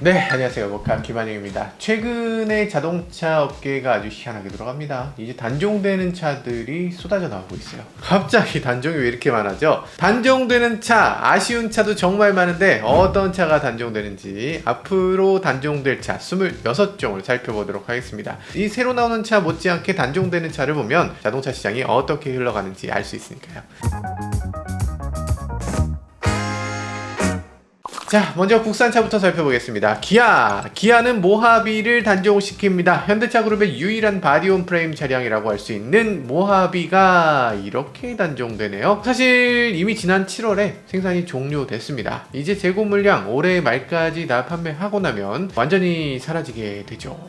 네, 안녕하세요. 모카 김한영입니다. 최근에 자동차 업계가 아주 희한하게 돌아갑니다. 이제 단종되는 차들이 쏟아져 나오고 있어요. 갑자기 단종이 왜 이렇게 많아져? 단종되는 차, 아쉬운 차도 정말 많은데 어떤 차가 단종되는지 앞으로 단종될 차 26종을 살펴보도록 하겠습니다. 이 새로 나오는 차 못지않게 단종되는 차를 보면 자동차 시장이 어떻게 흘러가는지 알 수 있으니까요. 자, 먼저 국산차부터 살펴보겠습니다. 기아는 모하비를 단종시킵니다. 현대차 그룹의 유일한 바디온 프레임 차량이라고 할 수 있는 모하비가 이렇게 단종되네요. 사실 이미 지난 7월에 생산이 종료됐습니다. 이제 재고 물량 올해 말까지 다 판매하고 나면 완전히 사라지게 되죠.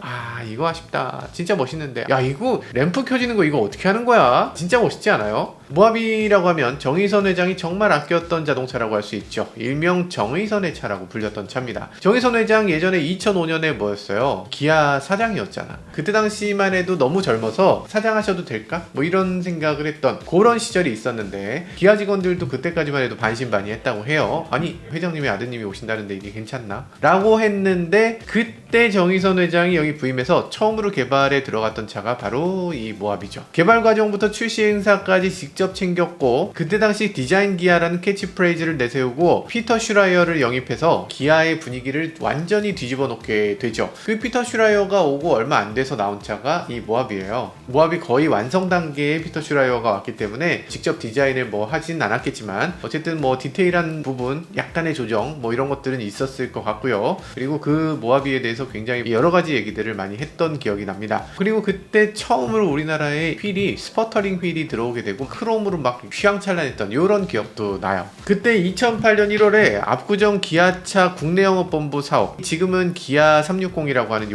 이거 아쉽다. 진짜 멋있는데. 야, 이거 램프 켜지는 거 이거 어떻게 하는 거야? 진짜 멋있지 않아요? 모하비라고 하면 정의선 회장이 정말 아꼈던 자동차라고 할 수 있죠. 일명 정의선의 차라고 불렸던 차입니다. 정의선 회장 예전에 2005년에 뭐였어요? 기아 사장이었잖아. 그때 당시만 해도 너무 젊어서 사장하셔도 될까? 뭐 이런 생각을 했던 그런 시절이 있었는데 기아 직원들도 그때까지만 해도 반신반의했다고 해요. 아니, 회장님의 아드님이 오신다는데 이게 괜찮나? 라고 했는데 그때 정의선 회장이 여기 부임해서 처음으로 개발에 들어갔던 차가 바로 이 모하비죠. 개발 과정부터 출시 행사까지 직접 챙겼고 그때 당시 디자인 기아라는 캐치프레이즈를 내세우고 피터 슈라이어를 영입해서 기아의 분위기를 완전히 뒤집어 놓게 되죠. 그 피터 슈라이어가 오고 얼마 안 돼서 나온 차가 이 모하비예요. 모하비 거의 완성 단계에 피터 슈라이어가 왔기 때문에 직접 디자인을 뭐 하진 않았겠지만 어쨌든 뭐 디테일한 부분, 약간의 조정 뭐 이런 것들은 있었을 것 같고요. 그리고 그 모하비에 대해서 굉장히 여러 가지 얘기들을 많이 했던 기억이 납니다. 그리고 그때 처음으로 우리나라에 휠이 스퍼터링 휠이 들어오게 되고 크롬으로 막 휘황찬란했던 이런 기억도 나요. 그때 2008년 1월에 압구정 기아차 국내 영업본부 사업, 지금은 기아 360이라고 하는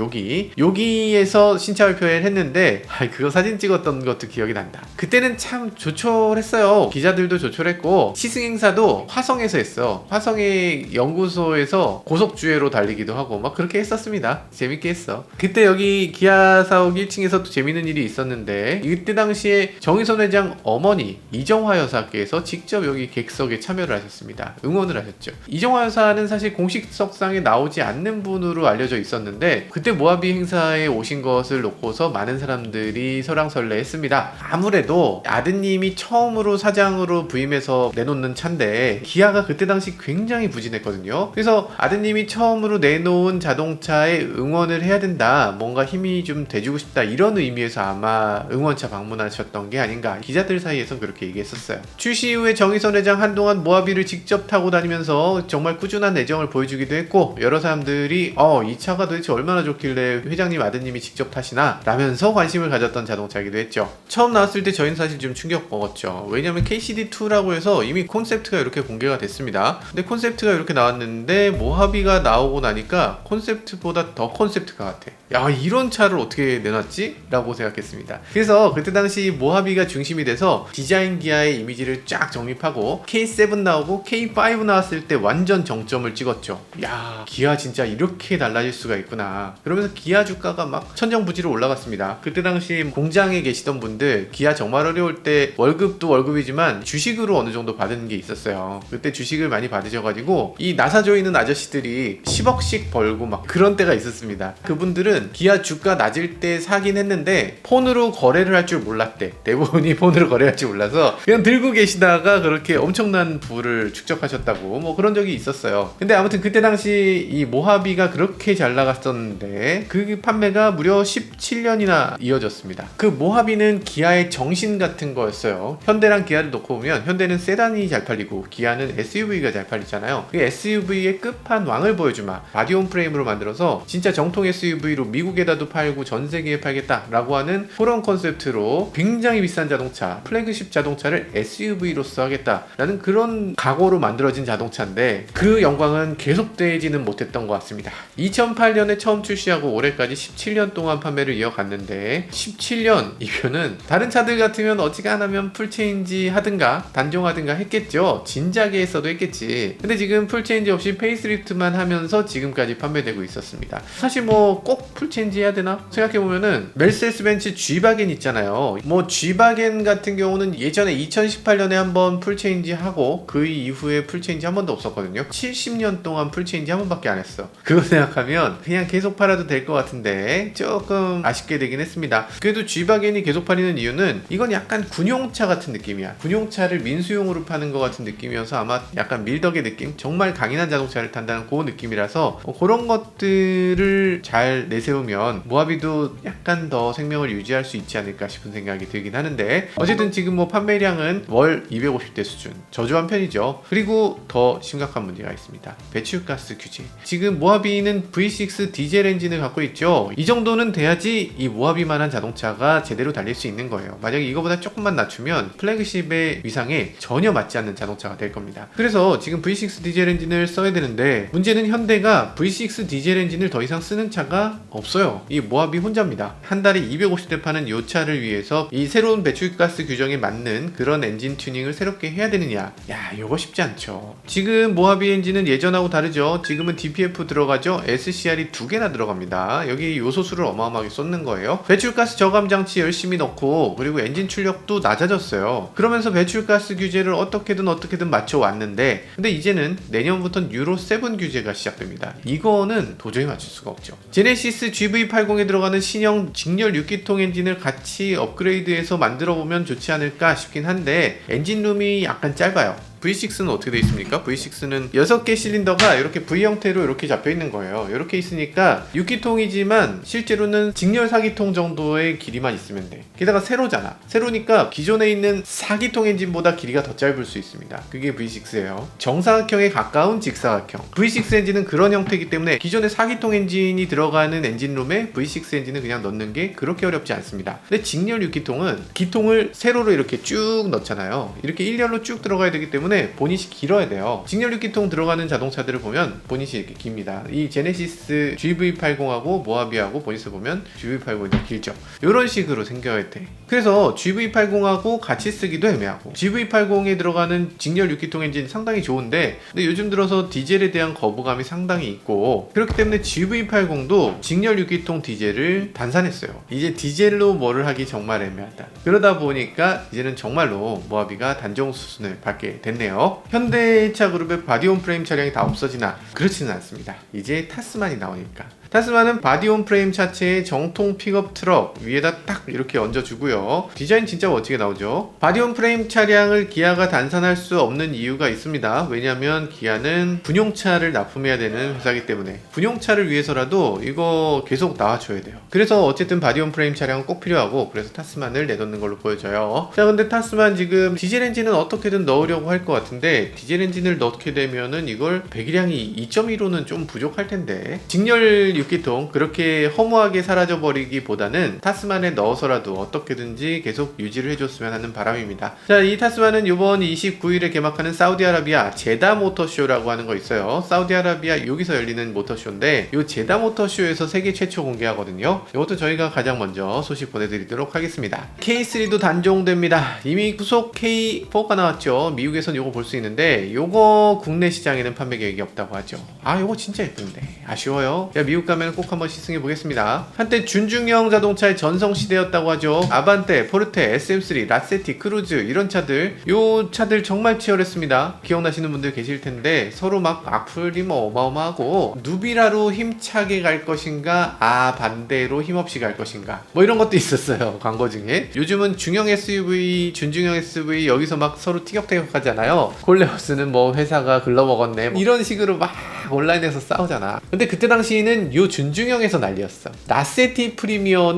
여기에서 신차 발표회를 했는데 그거 사진 찍었던 것도 기억이 난다. 그때는 참 조촐했어요. 기자들도 조촐했고 시승 행사도 화성에서 했어. 화성의 연구소에서 고속주행로 달리기도 하고 막 그렇게 했었습니다. 재밌게 했어. 그때 여기 기아 사옥 1층에서도 재밌는 일이 있었는데 이때 당시에 정의선 회장 어머니 이정화 여사께서 직접 여기 객석에 참여를 하셨습니다. 응원을 하셨죠. 이정화 여사는 사실 공식석상에 나오지 않는 분으로 알려져 있었는데 그때 모하비 행사에 오신 것을 놓고서 많은 사람들이 설왕설래 했습니다. 아무래도 아드님이 처음으로 사장으로 부임해서 내놓는 차인데 기아가 그때 당시 굉장히 부진했거든요. 그래서 아드님이 처음으로 내놓은 자동차에 응원을 해야 된다, 뭔가 힘이 좀 돼주고 싶다, 이런 의미에서 아마 응원차 방문하셨던 게 아닌가, 기자들 사이에선 그렇게 얘기했었어요. 출시 이후에 정의선 회장 한동안 모하비를 직접 타고 다니면서 정말 꾸준한 애정을 보여주기도 했고 여러 사람들이 이 차가 도대체 얼마나 좋길래 회장님 아드님이 직접 타시나 라면서 관심을 가졌던 자동차이기도 했죠. 처음 나왔을 때 저희는 사실 좀 충격 먹었죠. 왜냐면 KCD2라고 해서 이미 콘셉트가 이렇게 공개가 됐습니다. 근데 콘셉트가 이렇게 나왔는데 모하비가 나오고 나니까 콘셉트보다 더 콘셉트가 같아. 야, 이런 차를 어떻게 내놨지? 라고 생각했습니다. 그래서 그때 당시 모하비가 중심이 돼서 디자인 기아의 이미지를 쫙 정립하고 K7 나오고 K5 나왔을 때 완전 정점을 찍었죠. 야, 기아 진짜 이렇게 달라질 수가 있구나. 그러면서 기아 주가가 막 천정부지로 올라갔습니다. 그때 당시 공장에 계시던 분들 기아 정말 어려울 때 월급도 월급이지만 주식으로 어느 정도 받은 게 있었어요. 그때 주식을 많이 받으셔가지고 이 나사 조이는 아저씨들이 10억씩 벌고 막 그런 때가 있었습니다. 그분들은 기아 주가 낮을 때 사긴 했는데 폰으로 거래를 할 줄 몰랐대. 대부분이 폰으로 거래할 줄 몰라서 그냥 들고 계시다가 그렇게 엄청난 부를 축적하셨다고 뭐 그런 적이 있었어요. 근데 아무튼 그때 당시 이 모하비가 그렇게 잘 나갔었는데 그 판매가 무려 17년이나 이어졌습니다. 그 모하비는 기아의 정신 같은 거였어요. 현대랑 기아를 놓고 보면 현대는 세단이 잘 팔리고 기아는 SUV가 잘 팔리잖아요. 그 SUV의 끝판왕을 보여주마. 바디온 프레임으로 만들어서 진짜 정통 SUV로 미국에다도 팔고 전 세계에 팔겠다라고 하는 그런 컨셉트로 굉장히 비싼 자동차, 플래그십 자동차를 SUV로서 하겠다라는 그런 각오로 만들어진 자동차인데 그 영광은 계속되지는 못했던 것 같습니다. 2008년에 처음 출시하고 올해까지 17년 동안 판매를 이어갔는데 17년이면은 다른 차들 같으면 어지간하면 풀체인지 하든가 단종하든가 했겠죠. 진작에 했어도 했겠지. 근데 지금 풀체인지 없이 페이스리프트만 하면서 지금까지 판매되고 있었습니다. 사실 뭐 꼭 풀체인지 해야 되나 생각해보면은 멜세스 벤츠 G바겐 있잖아요. 뭐 G바겐 같은 경우는 정도는 예전에 2018년에 한번 풀체인지 하고 그 이후에 풀체인지 한 번도 없었거든요. 70년 동안 풀체인지 한 번밖에 안 했어. 그거 생각하면 그냥 계속 팔아도 될 것 같은데 조금 아쉽게 되긴 했습니다. 그래도 G바겐이 계속 팔리는 이유는 이건 약간 군용차 같은 느낌이야. 군용차를 민수용으로 파는 것 같은 느낌이어서 아마 약간 밀덕의 느낌? 정말 강인한 자동차를 탄다는 그 느낌이라서 그런 것들을 잘 내세우면 모하비도 약간 더 생명을 유지할 수 있지 않을까 싶은 생각이 들긴 하는데, 어쨌든 지금 뭐 판매량은 월 250대 수준, 저조한 편이죠. 그리고 더 심각한 문제가 있습니다. 배출가스 규제. 지금 모하비는 V6 디젤 엔진을 갖고 있죠. 이 정도는 돼야지 이 모하비만한 자동차가 제대로 달릴 수 있는 거예요. 만약에 이거보다 조금만 낮추면 플래그십의 위상에 전혀 맞지 않는 자동차가 될 겁니다. 그래서 지금 V6 디젤 엔진을 써야 되는데, 문제는 현대가 V6 디젤 엔진을 더 이상 쓰는 차가 없어요. 이 모하비 혼자입니다. 한 달에 250대 파는 이 차를 위해서 이 새로운 배출가스 규정에 맞는 그런 엔진 튜닝을 새롭게 해야 되느냐, 야, 이거 쉽지 않죠. 지금 모하비 엔진은 예전하고 다르죠. 지금은 DPF 들어가죠. SCR이 2개나 들어갑니다. 여기 요소수를 어마어마하게 쏟는 거예요. 배출가스 저감 장치 열심히 넣고, 그리고 엔진 출력도 낮아졌어요. 그러면서 배출가스 규제를 어떻게든 맞춰 왔는데, 근데 이제는 내년부터는 유로 7 규제가 시작됩니다. 이거는 도저히 맞출 수가 없죠. 제네시스 GV80에 들어가는 신형 직렬 6기통 엔진을 같이 업그레이드해서 만들어 보면 좋지 않을까 싶긴 한데, 엔진룸이 약간 짧아요. V6는 어떻게 되어 있습니까? V6는 6개 실린더가 이렇게 V 형태로 이렇게 잡혀 있는 거예요. 이렇게 있으니까 6기통이지만 실제로는 직렬 4기통 정도의 길이만 있으면 돼. 게다가 세로잖아. 세로니까 기존에 있는 4기통 엔진보다 길이가 더 짧을 수 있습니다. 그게 V6예요. 정사각형에 가까운 직사각형. V6 엔진은 그런 형태이기 때문에 기존에 4기통 엔진이 들어가는 엔진룸에 V6 엔진을 그냥 넣는 게 그렇게 어렵지 않습니다. 근데 직렬 6기통은 기통을 세로로 이렇게 쭉 넣잖아요. 이렇게 일렬로 쭉 들어가야 되기 때문에 보닛이 길어야 돼요. 직렬 6기통 들어가는 자동차들을 보면 보닛이 이렇게 깁니다. 이 제네시스 GV80하고 모하비하고 보닛을 보면 GV80이 더 길죠. 이런 식으로 생겨야 돼. 그래서 GV80하고 같이 쓰기도 애매하고, GV80에 들어가는 직렬 6기통 엔진 상당히 좋은데, 근데 요즘 들어서 디젤에 대한 거부감이 상당히 있고, 그렇기 때문에 GV80도 직렬 6기통 디젤을 단산했어요. 이제 디젤로 뭐를 하기 정말 애매하다. 그러다 보니까 이제는 정말로 모하비가 단종 수순을 밟게 됐네요. 현대차 그룹의 바디온 프레임 차량이 다 없어지나? 그렇지는 않습니다. 이제 타스만이 나오니까. 타스만은 바디온 프레임 차체에 정통 픽업 트럭 위에다 딱 이렇게 얹어주고요. 디자인 진짜 멋지게 나오죠. 바디온 프레임 차량을 기아가 단산할 수 없는 이유가 있습니다. 왜냐하면 기아는 군용차를 납품해야 되는 회사이기 때문에 군용차를 위해서라도 이거 계속 나와줘야 돼요. 그래서 어쨌든 바디온 프레임 차량은 꼭 필요하고, 그래서 타스만을 내놓는 걸로 보여져요. 자, 근데 타스만 지금 디젤 엔진은 어떻게든 넣으려고 할 것 같은데, 디젤 엔진을 넣게 되면은 이걸 배기량이 2.15는 좀 부족할 텐데, 직렬 6기통 그렇게 허무하게 사라져 버리기보다는 타스만에 넣어서라도 어떻게든지 계속 유지를 해줬으면 하는 바람입니다. 자, 이 타스만은 이번 29일에 개막하는 사우디아라비아 제다 모터쇼라고 하는 거 있어요. 사우디아라비아 여기서 열리는 모터쇼인데, 이 제다 모터쇼에서 세계 최초 공개하거든요. 이것도 저희가 가장 먼저 소식 보내드리도록 하겠습니다. K3도 단종됩니다. 이미 후속 K4가 나왔죠. 미국에선 이거 볼 수 있는데, 이거 국내 시장에는 판매 계획이 없다고 하죠. 아, 이거 진짜 예쁜데 아쉬워요. 자, 미국 가면 꼭 한번 시승해 보겠습니다. 한때 준중형 자동차의 전성시대였다고 하죠. 아반떼, 포르테, SM3, 라세티, 크루즈 이런 차들, 요 차들 정말 치열했습니다. 기억나시는 분들 계실 텐데, 서로 막 악플이 뭐 어마어마하고, 누비라로 힘차게 갈 것인가, 반대로 힘없이 갈 것인가, 뭐 이런 것도 있었어요, 광고 중에. 요즘은 중형 SUV, 준중형 SUV 여기서 막 서로 티격태격 하잖아요. 콜레오스는 뭐 회사가 글러먹었네, 뭐 이런 식으로 막 온라인에서 싸우잖아. 근데 그때 당시에는 요 준중형에서 난리였어. 라세티 프리미어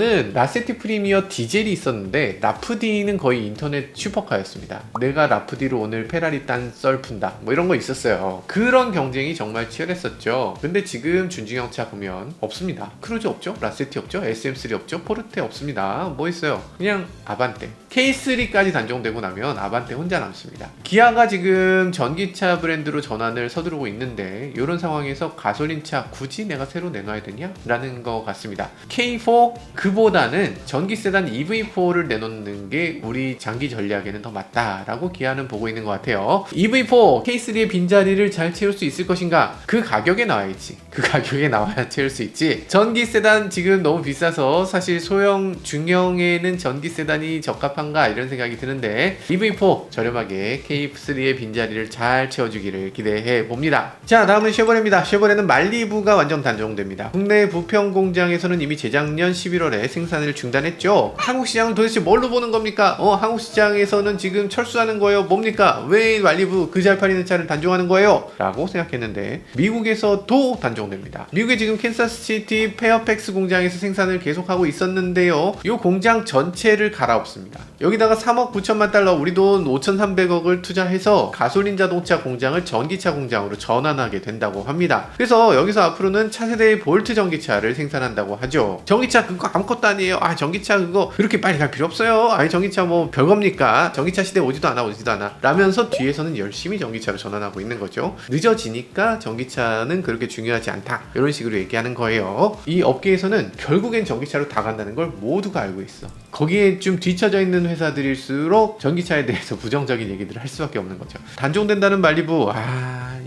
디젤이 있었는데, 라프디는 거의 인터넷 슈퍼카였습니다. 내가 라프디로 오늘 페라리 딴 썰 푼다, 뭐 이런 거 있었어요. 그런 경쟁이 정말 치열했었죠. 근데 지금 준중형 차 보면 없습니다. 크루즈 없죠, 라세티 없죠, SM3 없죠, 포르테 없습니다. 뭐 있어요? 그냥 아반떼. K3까지 단종되고 나면 아반떼 혼자 남습니다. 기아가 지금 전기차 브랜드로 전환을 서두르고 있는데, 이런 이런 상황에서 가솔린차 굳이 내가 새로 내놔야 되냐? 라는 것 같습니다. K4 그보다는 전기 세단 EV4를 내놓는 게 우리 장기 전략에는 더 맞다라고 기아는 보고 있는 것 같아요. EV4 K3의 빈자리를 잘 채울 수 있을 것인가? 그 가격에 나와야지. 그 가격에 나와야 채울 수 있지. 전기 세단 지금 너무 비싸서 사실 소형 중형에는 전기 세단이 적합한가 이런 생각이 드는데 EV4 저렴하게 K3의 빈자리를 잘 채워주기를 기대해 봅니다. 자, 다음은 쉐보레입니다. 쉐보레는 말리부가 완전 단종됩니다. 국내 부평 공장에서는 이미 재작년 11월에 생산을 중단했죠. 한국 시장은 도대체 뭘로 보는 겁니까? 한국 시장에서는 지금 철수하는 거예요. 뭡니까? 왜 말리부 그 잘 팔리는 차를 단종하는 거예요? 라고 생각했는데 미국에서도 단종됩니다. 미국의 지금 캔사스시티 페어팩스 공장에서 생산을 계속하고 있었는데요. 이 공장 전체를 갈아엎습니다. 여기다가 3억 9천만 달러 우리 돈 5,300억을 투자해서 가솔린 자동차 공장을 전기차 공장으로 전환하게 된다고 합니다. 그래서 여기서 앞으로는 차세대의 볼트 전기차를 생산한다고 하죠. 전기차 그거 아무것도 아니에요. 전기차 그거 그렇게 빨리 갈 필요 없어요. 전기차 뭐 별겁니까? 전기차 시대 오지도 않아 라면서 뒤에서는 열심히 전기차로 전환하고 있는 거죠. 늦어지니까 전기차는 그렇게 중요하지 않다. 이런 식으로 얘기하는 거예요. 이 업계에서는 결국엔 전기차로 다 간다는 걸 모두가 알고 있어. 거기에 좀 뒤처져 있는 회사들일수록 전기차에 대해서 부정적인 얘기들을 할 수밖에 없는 거죠. 단종된다는 말리부,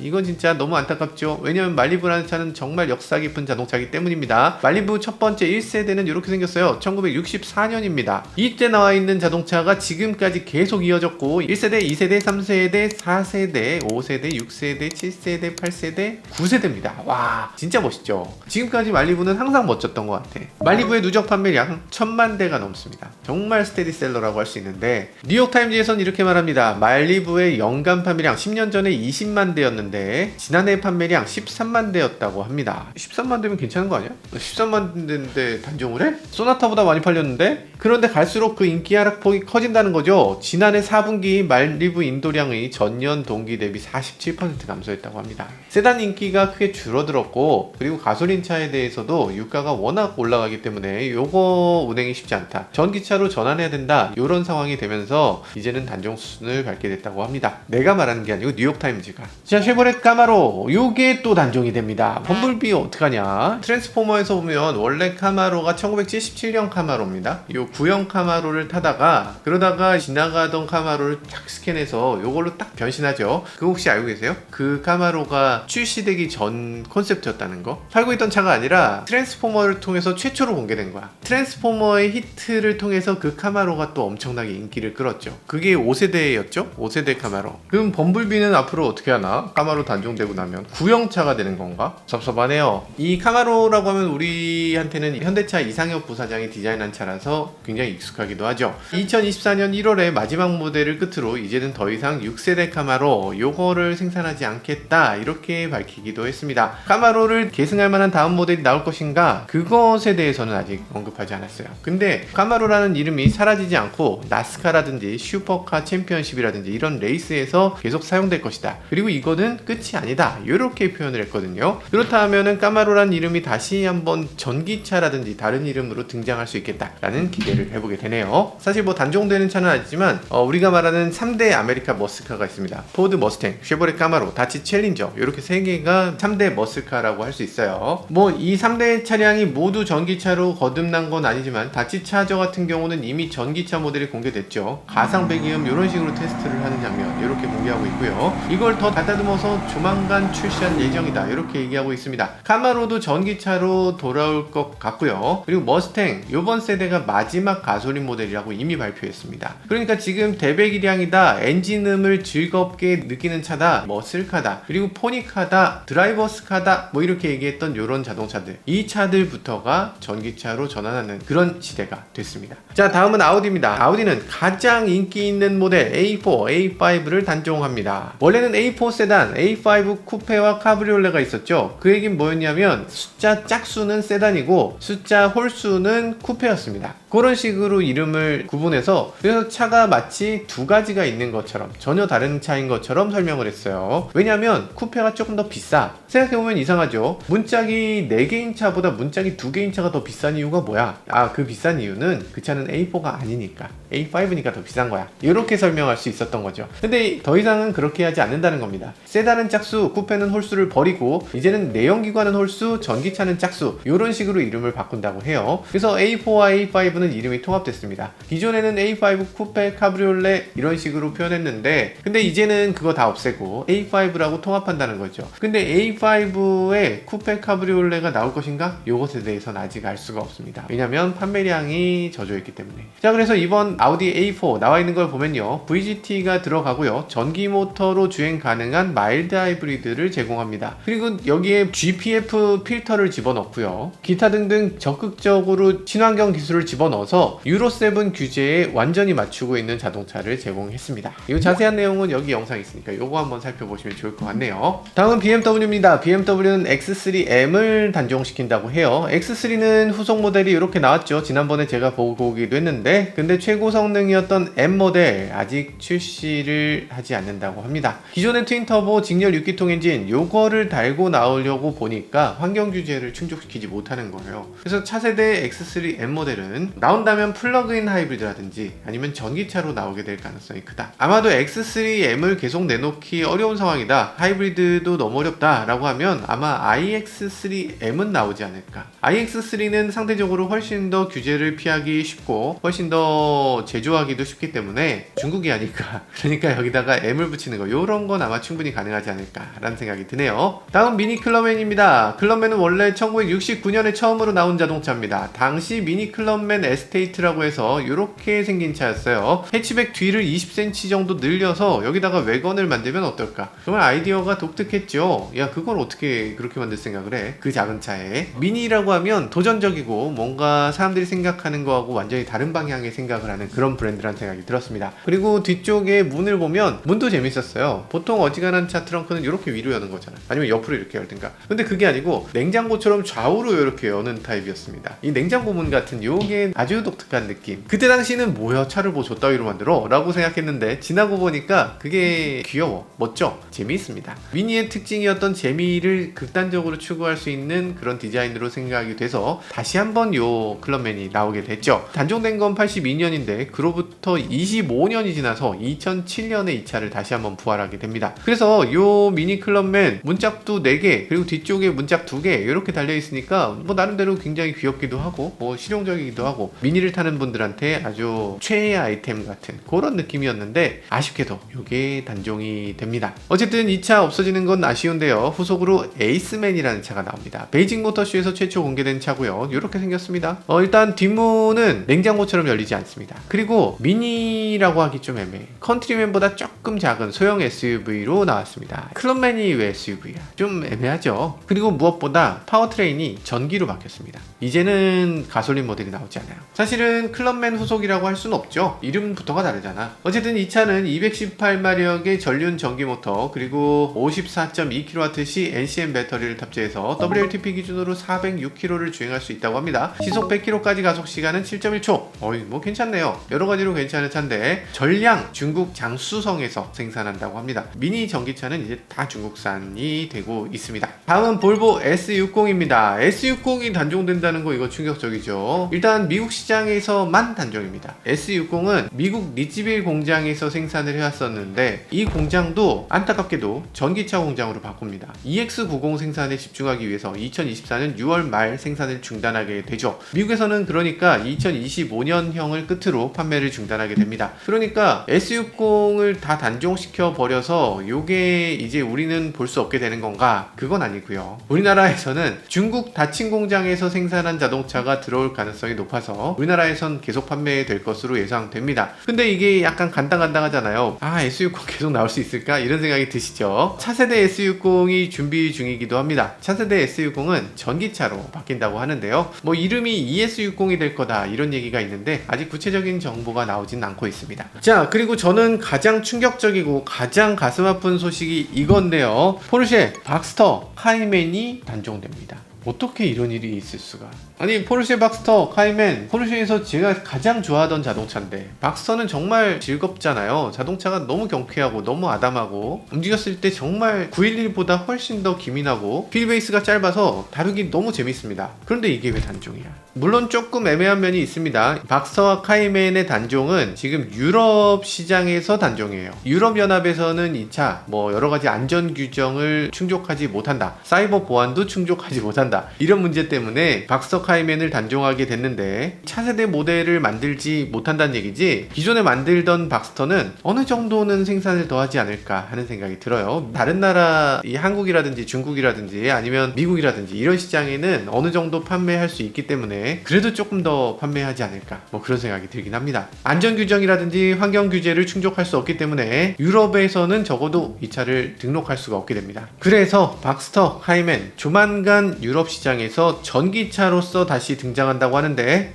이건 진짜 너무 안타깝죠. 왜냐면 말리부라는 차는 정말 역사 깊은 자동차이기 때문입니다. 말리부 첫 번째 1세대는 이렇게 생겼어요. 1964년입니다. 이때 나와 있는 자동차가 지금까지 계속 이어졌고 1세대, 2세대, 3세대, 4세대, 5세대, 6세대, 7세대, 8세대, 9세대입니다. 와, 진짜 멋있죠. 지금까지 말리부는 항상 멋졌던 것 같아. 말리부의 누적 판매량 1000만 대가 넘습니다. 정말 스테디셀러라고 할 수 있는데 뉴욕타임즈에서는 이렇게 말합니다. 말리부의 연간 판매량 10년 전에 20만 대였는데 지난해 판매량 13만 대였다고 합니다. 13만 대면 괜찮은 거 아니야? 13만 대인데 단종을 해? 소나타보다 많이 팔렸는데? 그런데 갈수록 그 인기 하락폭이 커진다는 거죠. 지난해 4분기 말리부 인도량의 전년 동기 대비 47% 감소했다고 합니다. 세단 인기가 크게 줄어들었고 그리고 가솔린 차에 대해서도 유가가 워낙 올라가기 때문에 요거 운행이 쉽지 않다. 전기차로 전환해야 된다. 이런 상황이 되면서 이제는 단종 수순을 밟게 됐다고 합니다. 내가 말하는 게 아니고 뉴욕타임즈가. 자, 쉐보레 카마로 요게 또 단종이 됩니다. 범블비 어떡하냐? 트랜스포머에서 보면 원래 카마로가 1977년 카마로입니다. 요 구형 카마로를 타다가 그러다가 지나가던 카마로를 딱 스캔해서 요걸로 딱 변신하죠. 그거 혹시 알고 계세요? 그 카마로가 출시되기 전 콘셉트였다는 거? 팔고 있던 차가 아니라 트랜스포머를 통해서 최초로 공개된 거야. 트랜스포머의 히트를 통해서 그 카마로가 또 엄청나게 인기를 끌었죠. 그게 5세대였죠? 5세대 카마로. 그럼 범블비는 앞으로 어떻게 하나? 카마로 단종되고 나면 구형차가 되는 건가? 섭섭하네요. 이 카마로라고 하면 우리한테는 현대차 이상혁 부사장이 디자인한 차라서 굉장히 익숙하기도 하죠. 2024년 1월에 마지막 모델을 끝으로 이제는 더 이상 6세대 카마로 요거를 생산하지 않겠다 이렇게 밝히기도 했습니다. 카마로를 계승할 만한 다음 모델이 나올 것인가? 그것에 대해서는 아직 언급하지 않았어요. 근데 카마로라는 이름이 사라지지 않고 나스카라든지 슈퍼카 챔피언십이라든지 이런 레이스에서 계속 사용될 것이다. 그리고 이거는 끝이 아니다. 이렇게 표현을 했거든요. 그렇다면은 카마로라는 이름이 다시 한번 전기차라든지 다른 이름으로 등장할 수 있겠다라는 기대를 해보게 되네요. 사실 뭐 단종되는 차는 아니지만 우리가 말하는 3대 아메리카 머스카가 있습니다. 포드 머스탱, 쉐보레 카마로, 다치 챌린저 이렇게 3개가 3대 머스카라고 할 수 있어요. 뭐 이 3대 차량이 모두 전기차로 거듭난 건 아니지만 다치 차저 같은 경우는 이미 전기차 모델이 공개됐죠. 가상 배기음 이런 식으로 테스트를 하는 장면 이렇게 공개하고 있고요. 이걸 더 다듬어서 조만간 출시할 예정이다 이렇게 얘기하고 있습니다. 카마로도 전기차로 돌아올 것 같고요. 그리고 머스탱 이번 세대가 마지막 가솔린 모델이라고 이미 발표했습니다. 그러니까 지금 대배기량이다, 엔진음을 즐겁게 느끼는 차다, 머슬카다, 그리고 포니카다, 드라이버스카다 뭐 이렇게 얘기했던 이런 자동차들, 이 차들부터가 전기차로 전환하는 그런 시대가 됐습니다. 자, 다음은 아우디입니다. 아우디는 가장 인기 있는 모델 A4, A5를 단종합니다. 원래는 A4 세단, A5 쿠페와 카브리올레가 있었죠. 그 얘기는 뭐였냐면 숫자 짝수는 세단이고 숫자 홀수는 쿠페였습니다. 그런 식으로 이름을 구분해서 그래서 차가 마치 두 가지가 있는 것처럼 전혀 다른 차인 것처럼 설명을 했어요. 왜냐면 쿠페가 조금 더 비싸. 생각해보면 이상하죠. 문짝이 4개인 차보다 문짝이 2개인 차가 더 비싼 이유가 뭐야? 그 비싼 이유는 그 차는 A4가 아니니까 A5니까 더 비싼 거야. 이렇게 설명할 수 있었던 거죠. 근데 더 이상은 그렇게 하지 않는다는 겁니다. 세단은 짝수, 쿠페는 홀수를 버리고 이제는 내연기관은 홀수, 전기차는 짝수 이런 식으로 이름을 바꾼다고 해요. 그래서 A4와 A5는 이름이 통합됐습니다. 기존에는 A5 쿠페, 카브리올레 이런 식으로 표현했는데 근데 이제는 그거 다 없애고 A5라고 통합한다는 거죠. 근데 A5에 쿠페, 카브리올레가 나올 것인가? 요것에 대해서는 아직 알 수가 없습니다. 왜냐면 판매량이 저조했기 때문에. 자, 그래서 이번 아우디 A4 나와 있는 걸 보면요, VGT가 들어가고요, 전기 모터로 주행 가능한 마일드 하이브리드를 제공합니다. 그리고 여기에 GPF 필터를 집어넣고요, 기타 등등 적극적으로 친환경 기술을 집어넣어서 유로7 규제에 완전히 맞추고 있는 자동차를 제공했습니다. 이 자세한 내용은 여기 영상이 있으니까 요거 한번 살펴보시면 좋을 것 같네요. 다음은 BMW입니다. BMW는 X3M을 단종시킨다고 해요. X3는 후속 모델이 이렇게 나왔죠. 지난번에 제가 보고 오기도 했는데 근데 최고 성능이었던 M 모델 아직 출시를 하지 않는다고 합니다. 기존의 트윈터보 직렬 6기통 엔진 요거를 달고 나오려고 보니까 환경 규제를 충족시키지 못하는 거예요. 그래서 차세대 X3 M 모델은 나온다면 플러그인 하이브리드라든지 아니면 전기차로 나오게 될 가능성이 크다. 아마도 X3M을 계속 내놓기 어려운 상황이다, 하이브리드도 너무 어렵다 라고 하면 아마 iX3M은 나오지 않을까. iX3는 상대적으로 훨씬 더 규제를 피하기 쉽고 훨씬 더 제조하기도 쉽기 때문에 중국이 아닐까. 그러니까 여기다가 M을 붙이는 거 요런 건 아마 충분히 가능하지 않을까 라는 생각이 드네요. 다음 미니 클럽맨입니다. 클럽맨은 원래 1969년에 처음으로 나온 자동차입니다. 당시 미니 클럽맨 에스테이트라고 해서 이렇게 생긴 차였어요. 해치백 뒤를 20cm 정도 늘려서 여기다가 외건을 만들면 어떨까. 정말 아이디어가 독특했죠. 야, 그걸 어떻게 그렇게 만들 생각을 해, 그 작은 차에. 미니라고 하면 도전적이고 뭔가 사람들이 생각하는 거하고 완전히 다른 방향의 생각을 하는 그런 브랜드라는 생각이 들었습니다. 그리고 뒤쪽에 문을 보면 문도 재밌었어요. 보통 어지간한 차 트렁크는 이렇게 위로 여는 거잖아요. 아니면 옆으로 이렇게 열든가. 근데 그게 아니고 냉장고처럼 좌우로 이렇게 여는 타입이었습니다. 이 냉장고 문 같은 요게 아주 독특한 느낌. 그때 당시는 뭐야, 차를 뭐 저따위로 만들어? 라고 생각했는데 지나고 보니까 그게 귀여워, 멋져, 재미있습니다. 미니의 특징이었던 재미를 극단적으로 추구할 수 있는 그런 디자인으로 생각이 돼서 다시 한번 요 클럽맨이 나오게 됐죠. 단종된 건 82년인데 그로부터 25년이 지나서 2007년에 이 차를 다시 한번 부활하게 됩니다. 그래서 요 미니 클럽맨 문짝도 4개 그리고 뒤쪽에 문짝 2개 이렇게 달려있으니까 뭐 나름대로 굉장히 귀엽기도 하고 뭐 실용적이기도 하고 미니를 타는 분들한테 아주 최애 아이템 같은 그런 느낌이었는데 아쉽게도 요게 단종이 됩니다. 어쨌든 이 차 없어지는 건 아쉬운데요, 후속으로 에이스맨이라는 차가 나옵니다. 베이징 모터쇼에서 최초 공개된 차고요, 이렇게 생겼습니다. 일단 뒷문은 냉장고처럼 열리지 않습니다. 그리고 미니라고 하기 좀 애매해. 컨트리맨보다 조금 작은 소형 SUV로 나왔습니다. 클럽맨이 왜 SUV야? 좀 애매하죠. 그리고 무엇보다 파워트레인이 전기로 바뀌었습니다. 이제는 가솔린 모델이 나오지 않아요. 사실은 클럽맨 후속이라고 할 수는 없죠. 이름부터가 다르잖아. 어쨌든 이 차는 218마력의 전륜 전기 모터 그리고 54.2kWh NCM 배터리를 탑재해서 WLTP 기준으로 406km를 주행할 수 있다고 합니다. 시속 100km까지 가속 시간은 7.1초. 뭐 괜찮네요. 여러가지로 괜찮은 차인데 전량 중국 장쑤성에서 생산한다고 합니다. 미니 전기차는 이제 다 중국산이 되고 있습니다. 다음은 볼보 S60입니다. S60이 단종된다는 거 이거 충격적이죠. 일단 미국 시장에서만 단종입니다. S60은 미국 리츠빌 공장에서 생산을 해왔었는데 이 공장도 안타깝게도 전기차 공장으로 바꿉니다. EX90 생산에 집중하기 위해서 2024년 6월 말 생산을 중단하게 되죠. 미국에서는 그러니까 2025년형을 끝으로 판매를 중단하게 됩니다. 그러니까 S60을 다 단종시켜 버려서 요게 이제 우리는 볼 수 없게 되는 건가? 그건 아니고요. 우리나라에서는 중국 다친 공장에서 생산한 자동차가 들어올 가능성이 높아서 우리나라에선 계속 판매될 것으로 예상됩니다. 근데 이게 약간 간당간당하잖아요. S60 계속 나올 수 있을까? 이런 생각이 드시죠? 차세대 S60이 준비 중이기도 합니다. 차세대 S60은 전기차로 바뀐다고 하는데요. 뭐 이름이 ES60이 될 거다 이런 얘기가 있는데 아직 구체적인 정보가 나오진 않고 있습니다. 자, 그리고 저는 가장 충격적이고 가장 가슴 아픈 소식이 이건데요. 포르쉐 박스터 카이맨이 단종됩니다. 어떻게 이런 일이 있을 수가. 아니 포르쉐 박스터 카이맨, 포르쉐에서 제가 가장 좋아하던 자동차인데 박스터는 정말 즐겁잖아요. 자동차가 너무 경쾌하고 너무 아담하고 움직였을 때 정말 911보다 훨씬 더 기민하고 휠베이스가 짧아서 다루기 너무 재밌습니다. 그런데 이게 왜 단종이야? 물론 조금 애매한 면이 있습니다. 박스터와 카이맨의 단종은 지금 유럽 시장에서 단종이에요. 유럽연합에서는 이 차 뭐 여러가지 안전 규정을 충족하지 못한다, 사이버 보안도 충족하지 못한다, 이런 문제 때문에 박스터 카이맨을 단종하게 됐는데 차세대 모델을 만들지 못한다는 얘기지, 기존에 만들던 박스터는 어느 정도는 생산을 더 하지 않을까 하는 생각이 들어요. 다른 나라, 이 한국이라든지 중국이라든지 아니면 미국이라든지 이런 시장에는 어느 정도 판매할 수 있기 때문에 그래도 조금 더 판매하지 않을까, 뭐 그런 생각이 들긴 합니다. 안전 규정이라든지 환경 규제를 충족할 수 없기 때문에 유럽에서는 적어도 이 차를 등록할 수가 없게 됩니다. 그래서 박스터 카이맨 조만간 유럽 시장에서 전기차로서 다시 등장한다고 하는데,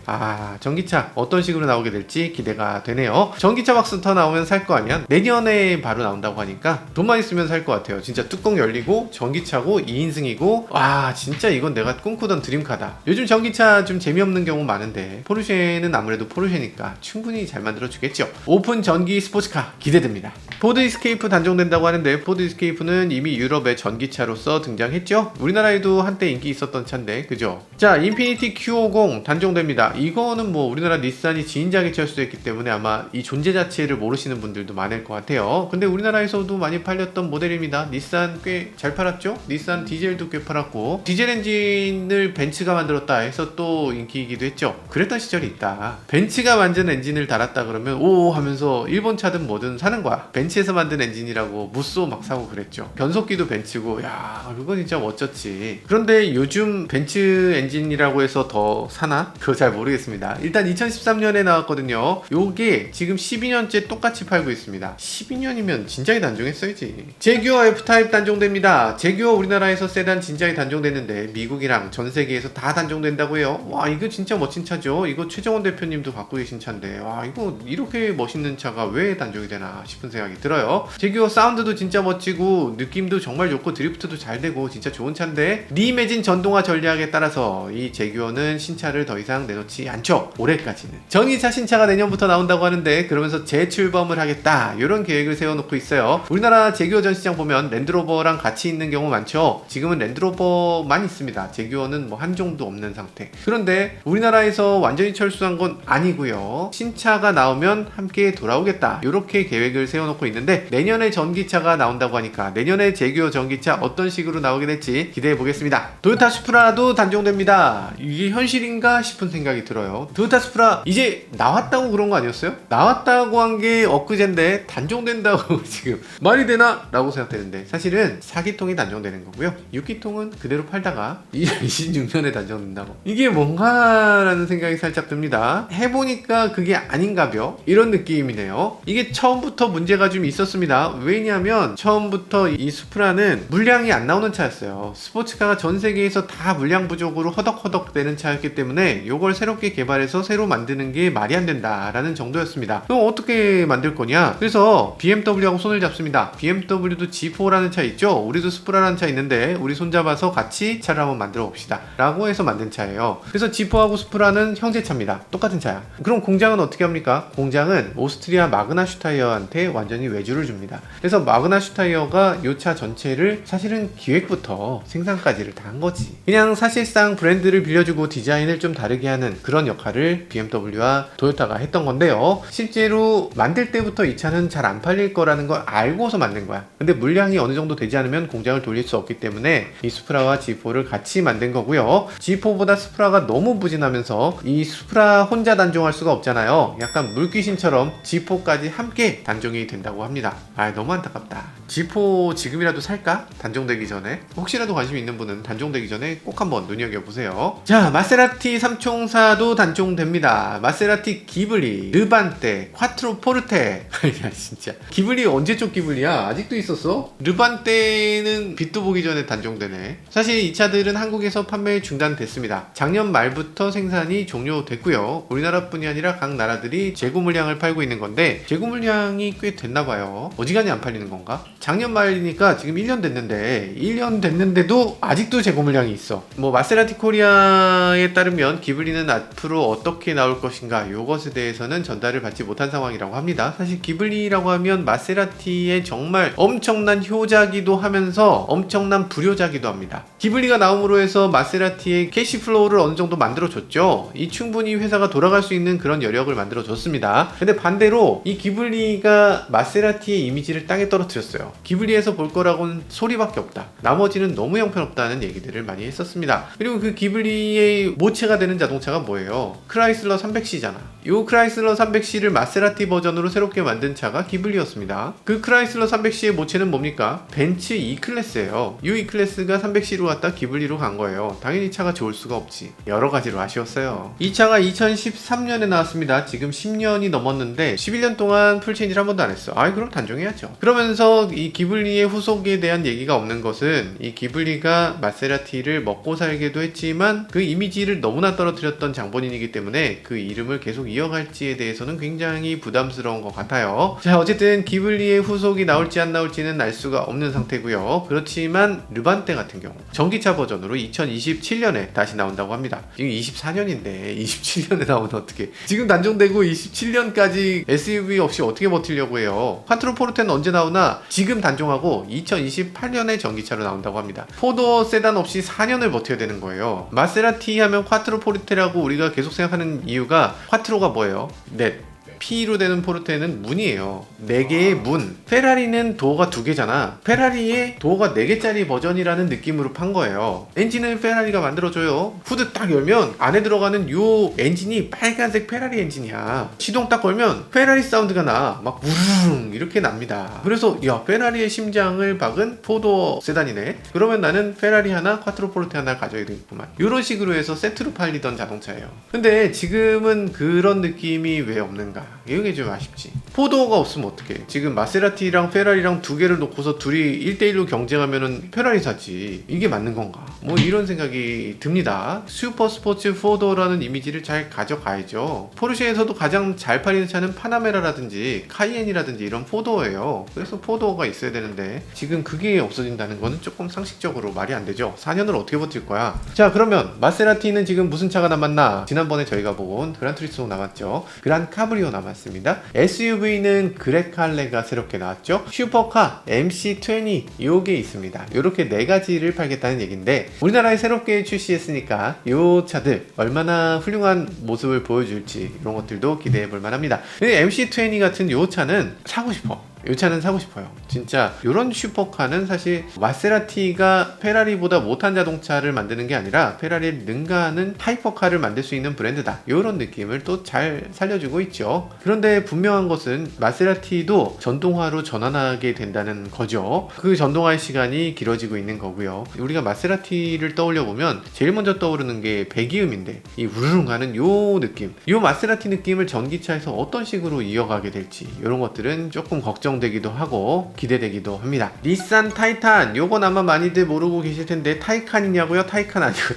전기차 어떤 식으로 나오게 될지 기대가 되네요. 전기차 박스터 나오면 살 거 아니야? 내년에 바로 나온다고 하니까 돈만 있으면 살 것 같아요. 진짜 뚜껑 열리고 전기차고 2인승이고, 와 진짜 이건 내가 꿈꾸던 드림카다. 요즘 전기차 좀 재미없는 경우 많은데 포르쉐는 아무래도 포르쉐니까 충분히 잘 만들어 주겠죠. 오픈 전기 스포츠카 기대됩니다. 포드 이스케이프 단종된다고 하는데, 포드 이스케이프는 이미 유럽의 전기차로서 등장했죠. 우리나라에도 한때 인기 있었던 차인데, 그죠? 자, 인피니티 Q50 단종됩니다. 이거는 뭐 우리나라 닛산이 지인작에 철수했기 때문에 아마 이 존재 자체를 모르시는 분들도 많을 것 같아요. 근데 우리나라에서도 많이 팔렸던 모델입니다. 닛산 꽤 잘 팔았죠? 닛산 디젤도 꽤 팔았고, 디젤 엔진을 벤츠가 만들었다 해서 또 인기이기도 했죠. 그랬던 시절이 있다. 벤츠가 만든 엔진을 달았다 그러면 오 하면서 일본 차든 뭐든 사는 거야. 벤츠에서 만든 엔진이라고 무쏘 막 사고 그랬죠. 변속기도 벤츠고, 야 그거 진짜 멋졌지. 그런데 요즘 벤츠 엔진이라고 해서 더 사나? 그거 잘 모르겠습니다. 일단 2013년에 나왔거든요. 요게 지금 12년째 똑같이 팔고 있습니다. 12년이면 진작에 단종했어야지. 제규어 F타입 단종됩니다. 제규어 우리나라에서 세단 진작에 단종됐는데 미국이랑 전 세계에서 다 단종된다고 해요. 와 이거 진짜 멋진 차죠. 이거 최정원 대표님도 갖고 계신 차인데, 와 이거 이렇게 멋있는 차가 왜 단종이 되나 싶은 생각이 들어요. 제규어 사운드도 진짜 멋지고 느낌도 정말 좋고 드리프트도 잘 되고 진짜 좋은 차인데, 리이매진 전동화 전략에 따라서 이 제규어는 신차를 더 이상 내놓지 않죠. 올해까지는. 전기차 신차가 내년부터 나온다고 하는데, 그러면서 재출범을 하겠다 이런 계획을 세워놓고 있어요. 우리나라 제규어 전시장 보면 랜드로버랑 같이 있는 경우 많죠. 지금은 랜드로버만 있습니다. 제규어는 뭐 한 종도 없는 상태. 그런데 우리나라에서 완전히 철수한 건 아니고요. 신차가 나오면 함께 돌아오겠다 이렇게 계획을 세워놓고 있는데, 내년에 전기차가 나온다고 하니까 내년에 제규어 전기차 어떤 식으로 나오게 될지 기대해 보겠습니다. 도요타 수프라도 단종됩니다. 이게 현실인가 싶은 생각이 들어요. 도요타 수프라 이제 나왔다고 그런 거 아니었어요? 나왔다고 한 게 엊그젠데 단종된다고 지금 말이 되나? 라고 생각되는데, 사실은 4기통이 단종되는 거고요. 6기통은 그대로 팔다가 2026년에 단종된다고. 이게 뭔가라는 생각이 살짝 듭니다. 해보니까 그게 아닌가벼? 이런 느낌이네요. 이게 처음부터 문제가 좀 있었습니다. 왜냐하면 처음부터 이 수프라는 물량이 안 나오는 차였어요. 스포츠카가 전 세계에서 다 물량 부족으로 허덕허덕 되는 차였기 때문에 이걸 새롭게 개발해서 새로 만드는 게 말이 안 된다라는 정도였습니다. 그럼 어떻게 만들 거냐? 그래서 BMW하고 손을 잡습니다. BMW도 G4라는 차 있죠? 우리도 스프라라는 차 있는데 우리 손잡아서 같이 차를 한번 만들어 봅시다 라고 해서 만든 차예요. 그래서 G4하고 스프라는 형제차입니다. 똑같은 차야. 그럼 공장은 어떻게 합니까? 공장은 오스트리아 마그나슈타이어한테 완전히 외주를 줍니다. 그래서 마그나슈타이어가 이 차 전체를 사실은 기획부터 생산까지를 다 한 거지. 그냥 사실상 브랜드를 빌려주고 디자인을 좀 다르게 하는 그런 역할을 BMW와 도요타가 했던 건데요. 실제로 만들 때부터 이 차는 잘 안 팔릴 거라는 걸 알고서 만든 거야. 근데 물량이 어느 정도 되지 않으면 공장을 돌릴 수 없기 때문에 이 스프라와 G4를 같이 만든 거고요. G4보다 스프라가 너무 부진하면서 이 스프라 혼자 단종할 수가 없잖아요. 약간 물귀신처럼 G4까지 함께 단종이 된다고 합니다. 너무 안타깝다. G4 지금이라도 살까? 단종되기 전에. 혹시라도 관심 있는 분은 단종되기 전에 꼭 한번 눈여겨보세요. 자, 마세라티 3총사도 단종됩니다. 마세라티 기블리, 르반떼, 콰트로 포르테. 야 진짜 기블리 언제 쪽 기블리야? 아직도 있었어? 르반떼는 빛도 보기 전에 단종되네. 사실 이 차들은 한국에서 판매 중단됐습니다. 작년 말부터 생산이 종료됐고요. 우리나라뿐이 아니라 각 나라들이 재고 물량을 팔고 있는 건데, 재고 물량이 꽤 됐나봐요. 어지간히 안 팔리는 건가? 작년 말이니까 지금 1년 됐는데 1년 됐는데도 아직도 재고 물량이 물량이 있어. 뭐 마세라티 코리아에 따르면 기블리는 앞으로 어떻게 나올 것인가 요것에 대해서는 전달을 받지 못한 상황이라고 합니다. 사실 기블리라고 하면 마세라티의 정말 엄청난 효자기도 하면서 엄청난 불효자기도 합니다. 기블리가 나옴으로 해서 마세라티의 캐시플로우를 어느 정도 만들어줬죠. 이 충분히 회사가 돌아갈 수 있는 그런 여력을 만들어줬습니다. 근데 반대로 이 기블리가 마세라티의 이미지를 땅에 떨어뜨렸어요. 기블리에서 볼 거라고는 소리밖에 없다. 나머지는 너무 형편없다는 얘기들을 많이 했었습니다. 그리고 그 기블리의 모체가 되는 자동차가 뭐예요? 크라이슬러 300C잖아. 이 크라이슬러 300C를 마세라티 버전으로 새롭게 만든 차가 기블리였습니다. 그 크라이슬러 300C의 모체는 뭡니까? 벤츠 E클래스예요. 이 E클래스가 300C로 갔다 기블리로 간 거예요. 당연히 차가 좋을 수가 없지. 여러 가지로 아쉬웠어요. 이 차가 2013년에 나왔습니다. 지금 10년이 넘었는데 11년 동안 풀체인지를 한 번도 안 했어. 아이 그럼 단종해야죠. 그러면서 이 기블리의 후속에 대한 얘기가 없는 것은 이 기블리가 마세라티를 먹고 살기도 했지만 그 이미지를 너무나 떨어뜨렸던 장본인이기 때문에 그 이름을 계속 이어갈지에 대해서는 굉장히 부담스러운 것 같아요. 자, 어쨌든 기블리의 후속이 나올지 안 나올지는 알 수가 없는 상태고요. 그렇지만 르반떼 같은 경우 전기차 버전으로 2027년에 다시 나온다고 합니다. 지금 24년인데 27년에 나오면 어떻게? 지금 단종되고 27년까지 SUV 없이 어떻게 버티려고 해요? 콰트로 포르테는 언제 나오나 지금 단종하고 2028년에 전기차로 나온다고 합니다. 포도 세단 없이 4년을 버텨야 되는 거예요. 마세라티 하면 콰트로 포르테라고 우리가 계속 생각하는 이유가 콰트로가 뭐예요? 넷. P로 되는 포르테는 문이에요. 4개의 문. 페라리는 도어가 2개잖아. 페라리의 도어가 4개짜리 버전이라는 느낌으로 판 거예요. 엔진은 페라리가 만들어줘요. 후드 딱 열면 안에 들어가는 요 엔진이 빨간색 페라리 엔진이야. 시동 딱 걸면 페라리 사운드가 나. 막 우르릉 이렇게 납니다. 그래서 야 페라리의 심장을 박은 포도 세단이네. 그러면 나는 페라리 하나, 콰트로 포르테 하나 가져야 되겠구만. 이런 식으로 해서 세트로 팔리던 자동차예요. 근데 지금은 그런 느낌이 왜 없는가? 이게 좀 아쉽지. 포도가 없으면 어떡해. 지금 마세라티랑 페라리랑 2개를 놓고서 둘이 1대1로 경쟁하면은 페라리 사지. 이게 맞는 건가? 뭐 이런 생각이 듭니다. 슈퍼 스포츠 포도라는 이미지를 잘 가져가야죠. 포르쉐에서도 가장 잘 팔리는 차는 파나메라라든지 카이엔이라든지 이런 포도예요. 그래서 포도가 있어야 되는데 지금 그게 없어진다는 거는 조금 상식적으로 말이 안 되죠. 4년을 어떻게 버틸 거야? 자, 그러면 마세라티는 지금 무슨 차가 남았나? 지난번에 저희가 본 그란투리스모 남았죠. 그란 카브리오 남았습니다. SUV는 그레칼레가 새롭게 나왔죠. 슈퍼카 MC20 요게 있습니다. 요렇게 4가지를 팔겠다는 얘기인데 우리나라에 새롭게 출시했으니까 요 차들 얼마나 훌륭한 모습을 보여줄지 이런 것들도 기대해 볼 만합니다. 근데 MC20 같은 요 차는 사고 싶어. 이 차는 사고 싶어요. 진짜 이런 슈퍼카는 사실 마세라티가 페라리보다 못한 자동차를 만드는 게 아니라 페라리를 능가하는 하이퍼카를 만들 수 있는 브랜드다. 이런 느낌을 또 잘 살려주고 있죠. 그런데 분명한 것은 마세라티도 전동화로 전환하게 된다는 거죠. 그 전동화의 시간이 길어지고 있는 거고요. 우리가 마세라티를 떠올려 보면 제일 먼저 떠오르는 게 배기음인데 이 우르릉 하는 요 느낌, 요 마세라티 느낌을 전기차에서 어떤 식으로 이어가게 될지 이런 것들은 조금 걱정되기도 하고 기대되기도 합니다. 닛산 타이탄, 요건 아마 많이들 모르고 계실 텐데 타이칸이냐고요? 타이칸 아니고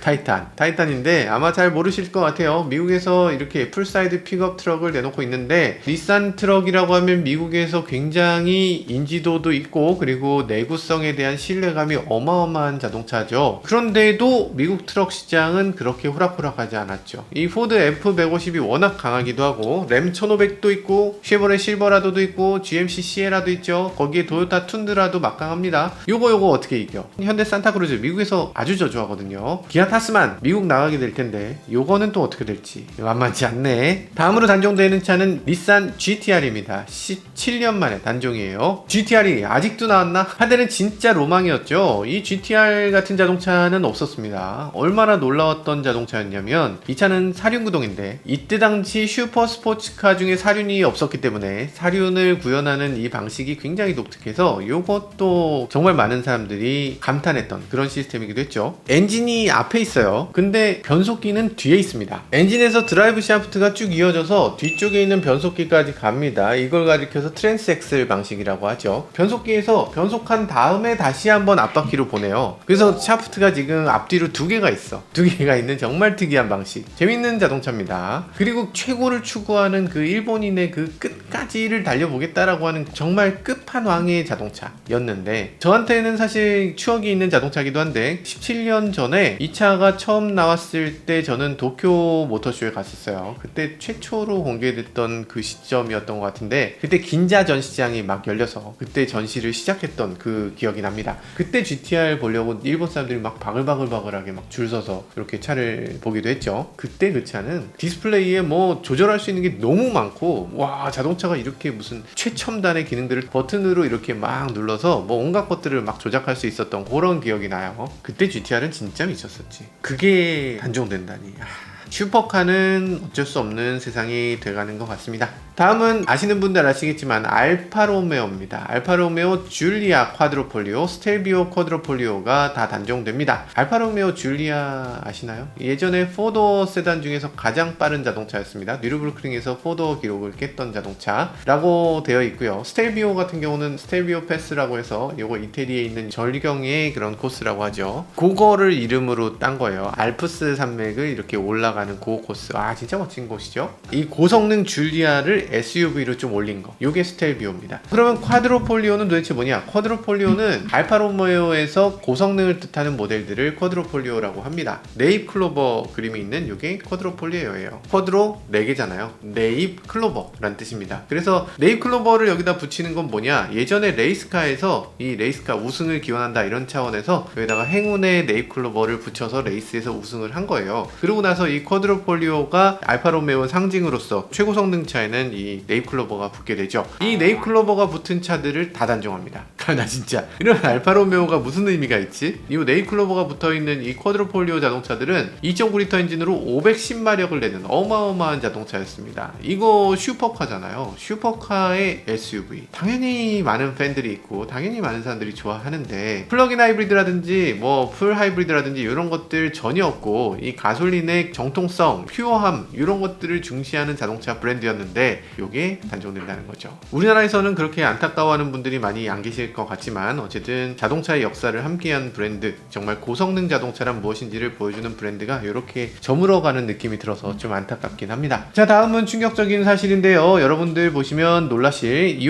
타이탄인데 아마 잘 모르실 것 같아요. 미국에서 이렇게 풀사이드 픽업 트럭을 내놓고 있는데 닛산 트럭이라고 하면 미국에서 굉장히 인지도도 있고 그리고 내구성에 대한 신뢰감이 어마어마한 자동차죠. 그런데도 미국 트럭 시장은 그렇게 호락호락하지 않았죠. 이 포드 F150이 워낙 강하기도 하고 램 1500도 있고 쉐보레 실버라도도 있고 GMC 시에라도 있죠. 거기에 도요타 툰드라도 막강합니다. 요거 어떻게 이겨? 현대 산타크루즈 미국에서 아주 저조하거든요. 기아 타스만 미국 나가게 될 텐데 요거는 또 어떻게 될지 만만치 않네. 다음으로 단종되는 차는 닛산 GTR입니다. 17년 만에 단종이에요. GTR이 아직도 나왔나? 한때는 진짜 로망이었죠. 이 GTR 같은 자동차는 없었습니다. 얼마나 놀라웠던 자동차였냐면 이 차는 사륜구동인데 이때 당시 슈퍼 스포츠카 중에 사륜이 없었기 때문에 사륜을 구현하는 이 방식이 굉장히 독특해서 이것도 정말 많은 사람들이 감탄했던 그런 시스템이기도 했죠. 엔진이 앞에 있어요. 근데 변속기는 뒤에 있습니다. 엔진에서 드라이브 샤프트가 쭉 이어져서 뒤쪽에 있는 변속기까지 갑니다. 이걸 가리켜서 트랜스엑셀 방식이라고 하죠. 변속기에서 변속한 다음에 다시 한번 앞바퀴로 보내요. 그래서 샤프트가 지금 앞뒤로 2개가 있어. 2개가 있는 정말 특이한 방식. 재밌는 자동차입니다. 그리고 최고를 추구하는 그 일본인의 그 끝까지를 달려보겠다라고 하는 정말 끝판왕의 자동차였는데 저한테는 사실 추억이 있는 자동차기도 한데 17년 전에 이 차가 처음 나왔을 때 저는 도쿄 모터쇼에 갔었어요. 그때 최초로 공개됐던 그 시점이었던 것 같은데 그때 긴자 전시장이 막 열려서 그때 전시를 시작했던 그 기억이 납니다. 그때 GTR 보려고 일본 사람들이 막 바글바글바글하게 막 줄 서서 이렇게 차를 보기도 했죠. 그때 그 차는 디스플레이에 뭐 조절할 수 있는 게 너무 많고 와 자동차가 이렇게 무슨 최첨단의 기능들을 버튼으로 이렇게 막 눌러서 뭐 온갖 것들을 막 조작할 수 있었던 그런 기억이 나요. 그때 GTR은 진짜 미쳤었지. 그게 단종된다니. 슈퍼카는 어쩔 수 없는 세상이 돼가는 것 같습니다. 다음은 아시는 분들 아시겠지만 알파로메오입니다. 알파로메오 줄리아 쿼드로폴리오, 스텔비오 쿼드로폴리오가 다 단종됩니다. 알파로메오 줄리아 아시나요? 예전에 4도어 세단 중에서 가장 빠른 자동차였습니다. 뉴르부르크링에서 4도어 기록을 깼던 자동차라고 되어 있고요. 스텔비오 같은 경우는 스텔비오 패스라고 해서 이거 이태리에 있는 절경의 그런 코스라고 하죠. 그거를 이름으로 딴 거예요. 알프스 산맥을 이렇게 올라가는 그 코스. 아 진짜 멋진 곳이죠. 이 고성능 줄리아를 SUV로 좀 올린 거. 요게 스텔비오입니다. 그러면 쿼드로폴리오는 도대체 뭐냐? 쿼드로폴리오는 알파로메오에서 고성능을 뜻하는 모델들을 쿼드로폴리오라고 합니다. 네잎 클로버 그림이 있는 요게 쿼드로폴리오예요. 쿼드로 4개잖아요. 네잎 클로버란 뜻입니다. 그래서 네잎 클로버를 여기다 붙이는 건 뭐냐? 예전에 레이스카에서 이 레이스카 우승을 기원한다 이런 차원에서 여기다가 행운의 네잎 클로버를 붙여서 레이스에서 우승을 한 거예요. 그러고 나서 이 쿼드로폴리오가 알파로메오 상징으로서 최고 성능차에는 이 네잎 클로버가 붙게 되죠. 이 네잎 클로버가 붙은 차들을 다 단종합니다. 나 진짜 이런 알파로메오가 무슨 의미가 있지? 이 네잎 클로버가 붙어있는 이 쿼드로폴리오 자동차들은 2.9L 엔진으로 510마력을 내는 어마어마한 자동차였습니다. 이거 슈퍼카잖아요. 슈퍼카의 SUV. 당연히 많은 팬들이 있고 당연히 많은 사람들이 좋아하는데 플러그인 하이브리드라든지 뭐 풀 하이브리드라든지 이런 것들 전혀 없고 이 가솔린의 정통성, 퓨어함 이런 것들을 중시하는 자동차 브랜드였는데 요게 단종된다는 거죠. 우리나라에서는 그렇게 안타까워하는 분들이 많이 안 계실 것 같지만 어쨌든 자동차의 역사를 함께한 브랜드, 정말 고성능 자동차란 무엇인지를 보여주는 브랜드가 이렇게 저물어가는 느낌이 들어서 좀 안타깝긴 합니다. 자 다음은 충격적인 사실인데요. 여러분들 보시면 놀라실 이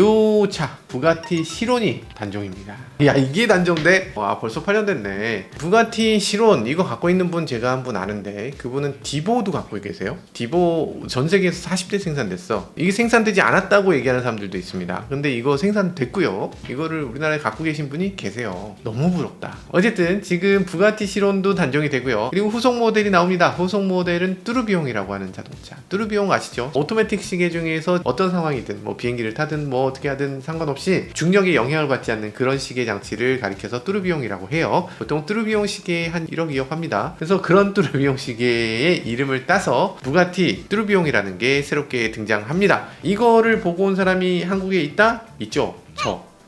차 부가티 시론이 단종입니다. 야 이게 단종돼? 와 벌써 8년 됐네. 부가티 시론 이거 갖고 있는 분 제가 한 분 아는데 그분은 디보도 갖고 계세요. 디보 전 세계에서 40대 생산됐어. 이게 생산되지 않았다고 얘기하는 사람들도 있습니다. 근데 이거 생산됐고요. 이거를 우리나라에 갖고 계신 분이 계세요. 너무 부럽다. 어쨌든 지금 부가티 시론도 단종이 되고요. 그리고 후속 모델이 나옵니다. 후속 모델은 뚜르비옹이라고 하는 자동차. 뚜르비옹 아시죠? 오토매틱 시계 중에서 어떤 상황이든 뭐 비행기를 타든 뭐 어떻게 하든 상관없이 중력에 영향을 받지 않는 그런 시계 장치를 가리켜서 뚜르비옹이라고 해요. 보통 뚜르비옹 시계에 한 1억 2억 합니다. 그래서 그런 뚜르비옹 시계의 이름을 따서 부가티 뚜르비옹이라는 게 새롭게 등장합니다. 이거를 보고 온 사람이 한국에 있다? 있죠?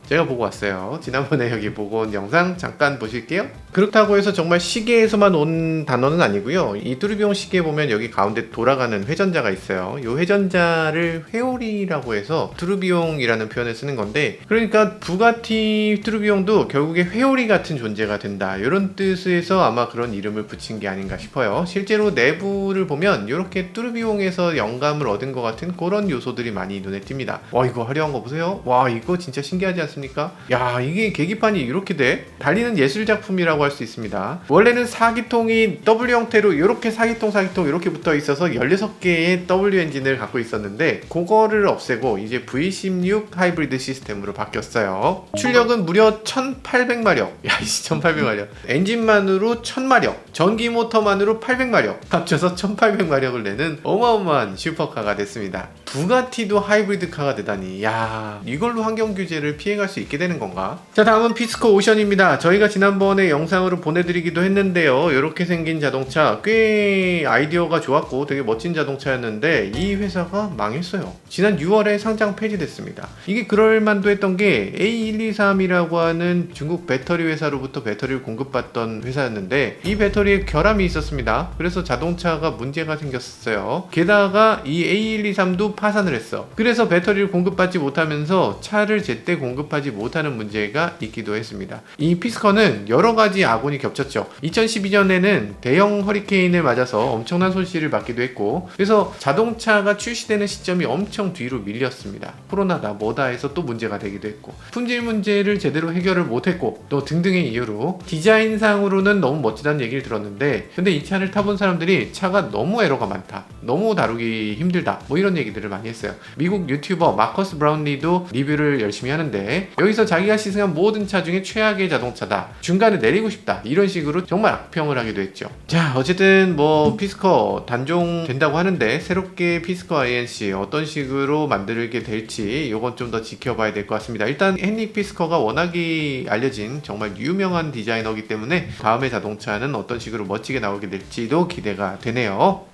제가 보고 왔어요. 지난번에 여기 보고 온 영상 잠깐 보실게요. 그렇다고 해서 정말 시계에서만 온 단어는 아니고요. 이 뚜르비옹 시계에 보면 여기 가운데 돌아가는 회전자가 있어요. 이 회전자를 회오리라고 해서 뚜르비옹이라는 표현을 쓰는 건데 그러니까 부가티 뚜르비옹도 결국에 회오리 같은 존재가 된다. 이런 뜻에서 아마 그런 이름을 붙인 게 아닌가 싶어요. 실제로 내부를 보면 이렇게 뚜르비옹에서 영감을 얻은 것 같은 그런 요소들이 많이 눈에 띕니다. 와 이거 화려한 거 보세요. 와 이거 진짜 신기하지 않습니까? 야 이게 계기판이 이렇게 돼? 달리는 예술작품이라고 할 수 있습니다. 원래는 사기통이 W 형태로 이렇게 사기통 이렇게 붙어 있어서 16개의 W 엔진을 갖고 있었는데 그거를 없애고 이제 V16 하이브리드 시스템으로 바뀌었어요. 출력은 무려 1800마력. 야이씨 1800마력. 엔진만으로 1000마력, 전기 모터만으로 800마력. 합쳐서 1800마력을 내는 어마어마한 슈퍼카가 됐습니다. 부가티도 하이브리드 카가 되다니. 야 이걸로 환경 규제를 피해갈 수 있게 되는 건가? 자 다음은 피스코 오션입니다. 저희가 지난번에 영상으로 보내드리기도 했는데요. 이렇게 생긴 자동차 꽤 아이디어가 좋았고 되게 멋진 자동차였는데 이 회사가 망했어요. 지난 6월에 상장 폐지됐습니다. 이게 그럴만도 했던 게 A123이라고 하는 중국 배터리 회사로부터 배터리를 공급받던 회사였는데 이 배터리에 결함이 있었습니다. 그래서 자동차가 문제가 생겼어요. 게다가 이 A123도 파산을 했어. 그래서 배터리를 공급받지 못하면서 차를 제때 공급하지 극복하지 못하는 문제가 있기도 했습니다. 이 피스커는 여러 가지 악운이 겹쳤죠. 2012년에는 대형 허리케인을 맞아서 엄청난 손실을 받기도 했고, 그래서 자동차가 출시되는 시점이 엄청 뒤로 밀렸습니다. 코로나다 뭐다 해서 또 문제가 되기도 했고, 품질 문제를 제대로 해결을 못했고, 또 등등의 이유로 디자인상으로는 너무 멋지다는 얘기를 들었는데, 근데 이 차를 타본 사람들이 차가 너무 에러가 많다, 너무 다루기 힘들다, 뭐 이런 얘기들을 많이 했어요. 미국 유튜버 마커스 브라운리도 리뷰를 열심히 하는데, 여기서 자기가 시승한 모든 차 중에 최악의 자동차다, 중간에 내리고 싶다, 이런 식으로 정말 악평을 하기도 했죠. 자, 어쨌든 뭐 피스커 단종 된다고 하는데, 새롭게 피스커 INC 어떤 식으로 만들게 될지 이건 좀 더 지켜봐야 될 것 같습니다. 일단 헨릭 피스커가 워낙에 알려진 정말 유명한 디자이너이기 때문에 다음의 자동차는 어떤 식으로 멋지게 나오게 될지도 기대가 되네요.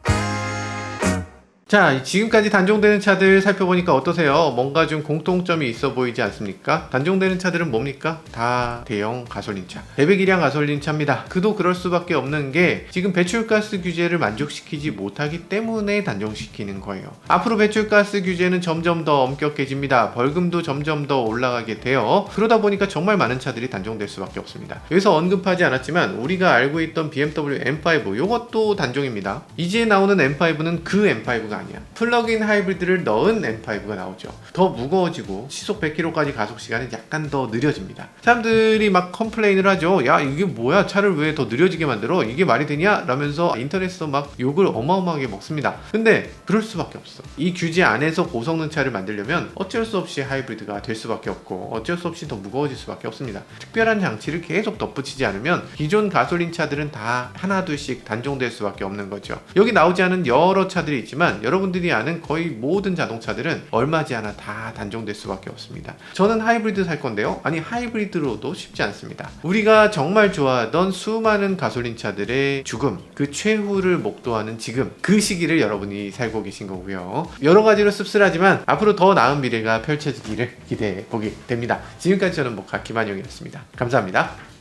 자, 지금까지 단종되는 차들 살펴보니까 어떠세요? 뭔가 좀 공통점이 있어 보이지 않습니까? 단종되는 차들은 뭡니까? 다 대형 가솔린차, 대배기량 가솔린차입니다. 그도 그럴 수밖에 없는 게 지금 배출가스 규제를 만족시키지 못하기 때문에 단종시키는 거예요. 앞으로 배출가스 규제는 점점 더 엄격해집니다. 벌금도 점점 더 올라가게 돼요. 그러다 보니까 정말 많은 차들이 단종될 수밖에 없습니다. 여기서 언급하지 않았지만 우리가 알고 있던 BMW M5 이것도 단종입니다. 이제 나오는 M5는 그 M5가 아니야. 플러그인 하이브리드를 넣은 M5가 나오죠. 더 무거워지고 시속 100km까지 가속 시간은 약간 더 느려집니다. 사람들이 막 컴플레인을 하죠. 야, 이게 뭐야? 차를 왜 더 느려지게 만들어? 이게 말이 되냐? 라면서 인터넷에서 막 욕을 어마어마하게 먹습니다. 근데 그럴 수밖에 없어. 이 규제 안에서 고성능 차를 만들려면 어쩔 수 없이 하이브리드가 될 수밖에 없고, 어쩔 수 없이 더 무거워질 수밖에 없습니다. 특별한 장치를 계속 덧붙이지 않으면 기존 가솔린 차들은 다 하나둘씩 단종될 수밖에 없는 거죠. 여기 나오지 않은 여러 차들이 있지만 여러분들이 아는 거의 모든 자동차들은 얼마지 않아 다 단종될 수밖에 없습니다. 저는 하이브리드 살 건데요. 아니, 하이브리드로도 쉽지 않습니다. 우리가 정말 좋아하던 수많은 가솔린 차들의 죽음, 그 최후를 목도하는 지금 그 시기를 여러분이 살고 계신 거고요. 여러 가지로 씁쓸하지만 앞으로 더 나은 미래가 펼쳐지기를 기대해 보게 됩니다. 지금까지 저는 목카 김한용이었습니다. 감사합니다.